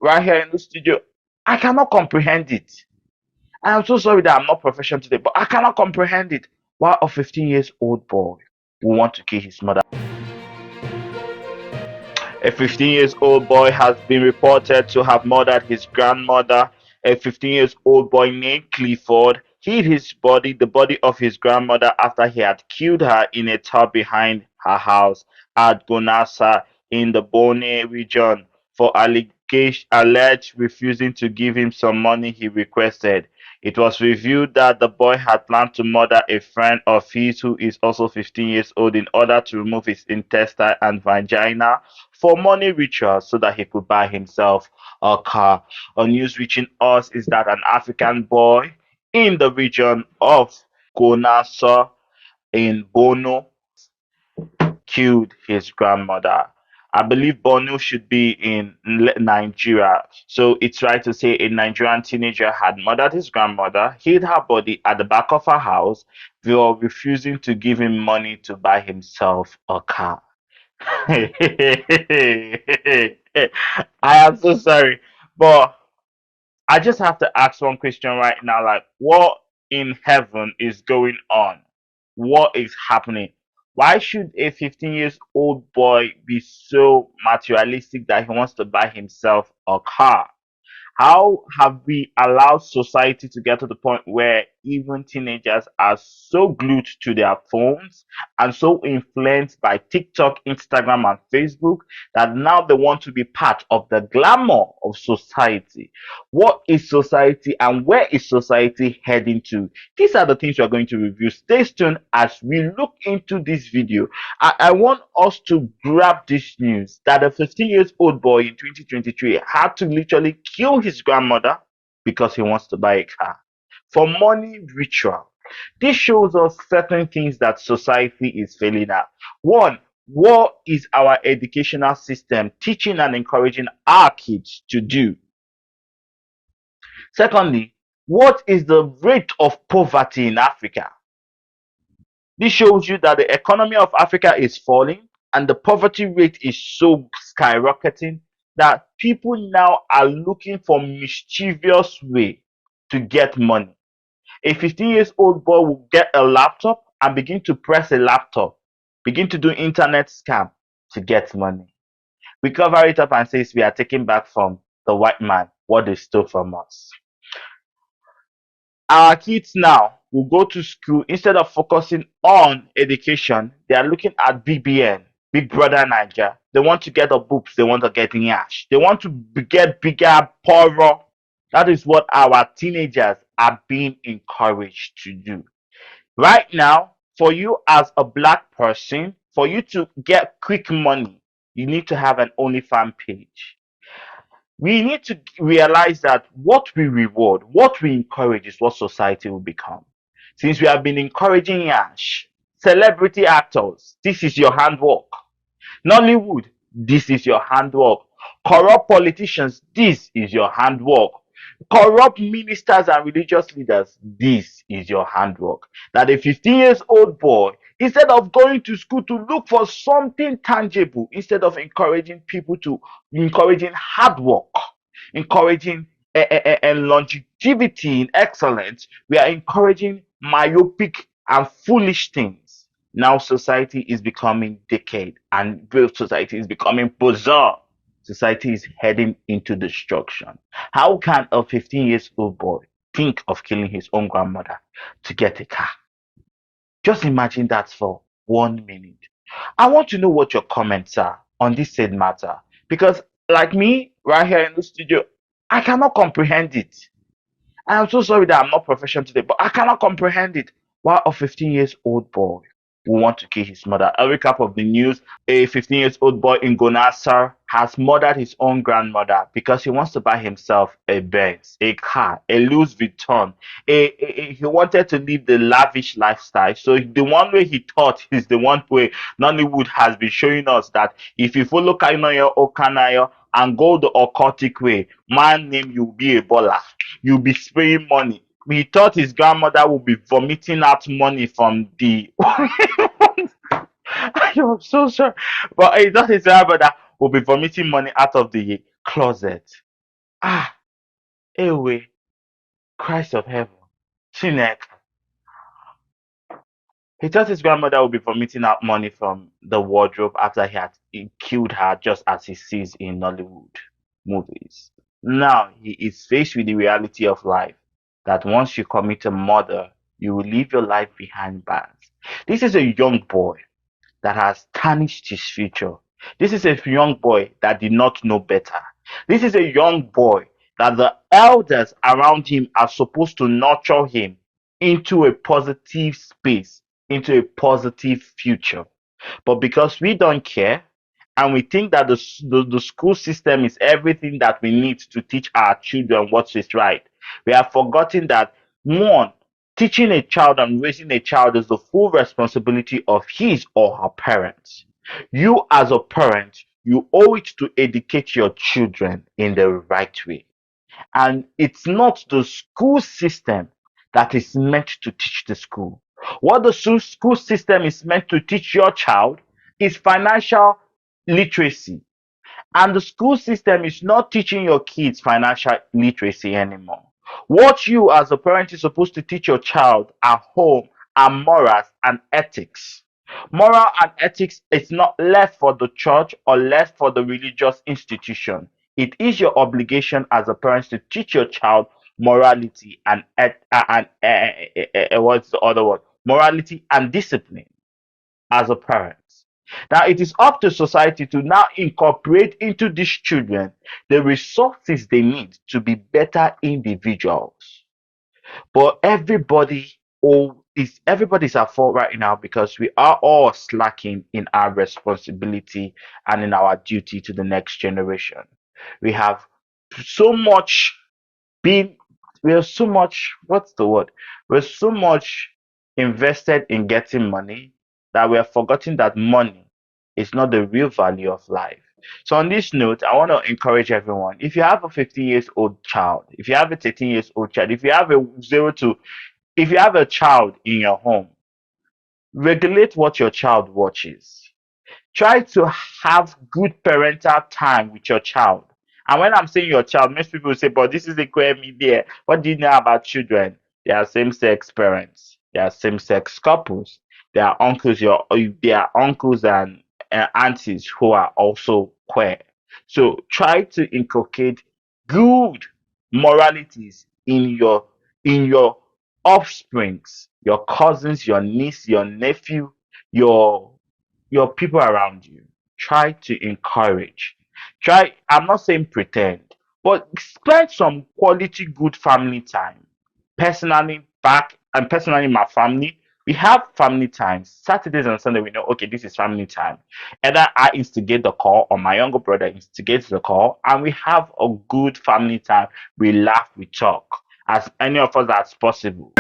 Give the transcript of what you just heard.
right here in the studio, I cannot comprehend it. I am so sorry that I'm not professional today, but I cannot comprehend it. Why a 15 years old boy will want to kill his mother? A 15 years old boy has been reported to have murdered his grandmother. A 15 years old boy named Clifford hid the body of his grandmother, after he had killed her in a tub behind her house at Gonasa in the Bone region for alleged refusing to give him some money he requested. It was revealed that the boy had planned to murder a friend of his who is also 15 years old in order to remove his intestine and vagina for money rituals so that he could buy himself a car. A news reaching us is that an African boy in the region of Gonasa in Bono killed his grandmother. I believe Bono should be in Nigeria. So it's right to say a Nigerian teenager had murdered his grandmother, hid her body at the back of her house, while refusing to give him money to buy himself a car. I am so sorry, but I just have to ask one question right now. Like, what in heaven is going on? What is happening? Why should a 15 years old boy be so materialistic that he wants to buy himself a car? How have we allowed society to get to the point where even teenagers are so glued to their phones and so influenced by TikTok, Instagram, and Facebook that now they want to be part of the glamour of society? What is society and where is society heading to? These are the things we are going to review. Stay tuned as we look into this video. I want us to grab this news that a 15 years old boy in 2023 had to literally kill his grandmother because he wants to buy a car for money ritual. This shows us certain things that society is failing at. One, what is our educational system teaching and encouraging our kids to do? Secondly, what is the rate of poverty in Africa? This shows you that the economy of Africa is falling and the poverty rate is so skyrocketing that people now are looking for mischievous way to get money. A 15 years old boy will get a laptop and begin to press a laptop, begin to do internet scam to get money. We cover it up and says we are taking back from the white man what they stole from us. Our kids now will go to school, instead of focusing on education, they are looking at BBN, Big Brother Niger. They want to get the boobs, they want to get nyash, they want to get bigger, poorer. That is what our teenagers are being encouraged to do. Right now, for you as a black person, for you to get quick money, you need to have an OnlyFans page. We need to realize that what we reward, what we encourage is what society will become. Since we have been encouraging Yash, celebrity actors, this is your handwork. Nollywood, this is your handwork. Corrupt politicians, this is your handwork. Corrupt ministers and religious leaders, this is your handwork. That a 15 years old boy, instead of going to school to look for something tangible, instead of encouraging people to encouraging hard work, encouraging longevity in excellence, we are encouraging myopic and foolish things. Now society is becoming decayed and society is becoming bizarre. Society is heading into destruction. How can a 15 years old boy think of killing his own grandmother to get a car? Just imagine that for 1 minute. I want to know what your comments are on this said matter because, like me, right here in the studio, I cannot comprehend it. I am so sorry that I'm not professional today, but I cannot comprehend it. Why a 15 years old boy will want to kill his mother? A recap of the news: a 15 years old boy in Gonasa has murdered his own grandmother because he wants to buy himself a Benz, a car, a Louis Vuitton. He wanted to live the lavish lifestyle. So the one way he thought is the one way Nollywood has been showing us that if you follow Kainoyo or Kanayo and go the occultic way, man name you be a baller. You'll be spraying money. He thought his grandmother would be vomiting out money from the. I'm so sorry, but he thought his grandmother would be vomiting money out of the closet. Ah, anyway, Christ of heaven. Chineke. He thought his grandmother would be vomiting out money from the wardrobe after he killed her, just as he sees in Nollywood movies. Now he is faced with the reality of life that once you commit a murder, you will leave your life behind bars. This is a young boy that has tarnished his future. This is a young boy that did not know better. This is a young boy that the elders around him are supposed to nurture him into a positive space, into a positive future. But because we don't care and we think that the school system is everything that we need to teach our children what is right, we have forgotten that one, teaching a child and raising a child is the full responsibility of his or her parents. You, as a parent, you owe it to educate your children in the right way. And it's not the school system that is meant to teach the school. What the school system is meant to teach your child is financial literacy. And the school system is not teaching your kids financial literacy anymore. What you, as a parent, is supposed to teach your child at home are morals and ethics. Moral and ethics is not left for the church or left for the religious institution. It is your obligation as a parent to teach your child morality and what's the other word? Morality and discipline as a parent. Now it is up to society to now incorporate into these children the resources they need to be better individuals. But everybody's at fault right now because we are all slacking in our responsibility and in our duty to the next generation. We have so much been we're so much what's the word? We're so much invested in getting money that we have forgotten that money is not the real value of life. So on this note, I want to encourage everyone. If you have a 15 years old child, if you have a 13 years old child, if you have a zero to if you have a child in your home, regulate what your child watches. Try to have good parental time with your child. And when I'm saying your child, most people say, but this is a queer media. What do you know about children? They are same-sex parents. They are same-sex couples. They are uncles and aunties who are also queer. So try to inculcate good moralities in your offsprings, your cousins, your niece, your nephew, your people around you. Try to encourage. I'm not saying pretend, but spend some quality good family time. Personally, my family, we have family times. Saturdays and Sunday, we know, okay, this is family time. Either I instigate the call or my younger brother instigates the call, and we have a good family time. We laugh, we talk, as many of us as possible.